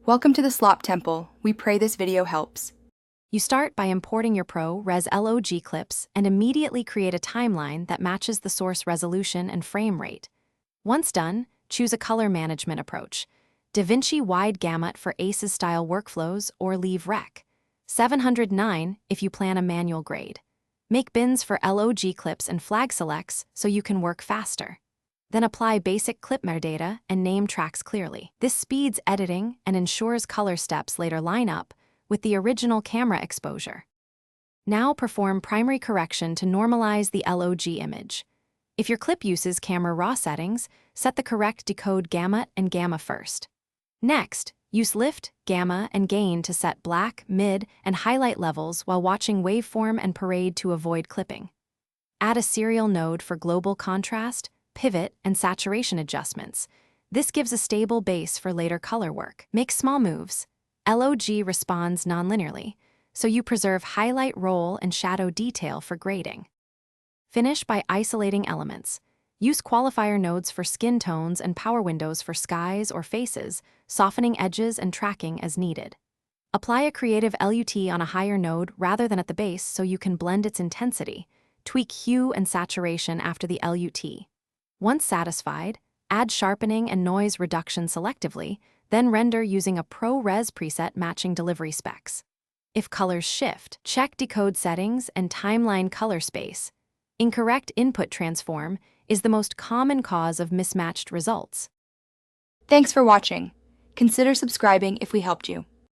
Welcome to the Slop Temple. We pray this video helps. You start by importing your Prores log clips and immediately create a timeline that matches the source resolution and frame rate. Once done, choose a color management approach. DaVinci Wide Gamut for ACES-style workflows or leave Rec. 709 if you plan a manual grade. Make bins for log clips and flag selects so you can work faster. Then apply basic clip metadata and name tracks clearly. This speeds editing and ensures color steps later line up with the original camera exposure. Now perform primary correction to normalize the log image. If your clip uses camera raw settings, set the correct decode gamut and gamma first. Next, use lift, gamma, and gain to set black, mid, and highlight levels while watching waveform and parade to avoid clipping. Add a serial node for global contrast, pivot, and saturation adjustments. This gives a stable base for later color work. Make small moves. LOG responds nonlinearly, so you preserve highlight, roll, and shadow detail for grading. Finish by isolating elements. Use qualifier nodes for skin tones and power windows for skies or faces, softening edges and tracking as needed. Apply a creative LUT on a higher node rather than at the base so you can blend its intensity. Tweak hue and saturation after the LUT. Once satisfied, add sharpening and noise reduction selectively, then render using a ProRes preset matching delivery specs. If colors shift, check decode settings and timeline color space. Incorrect input transform is the most common cause of mismatched results. Thanks for watching. Consider subscribing if we helped you.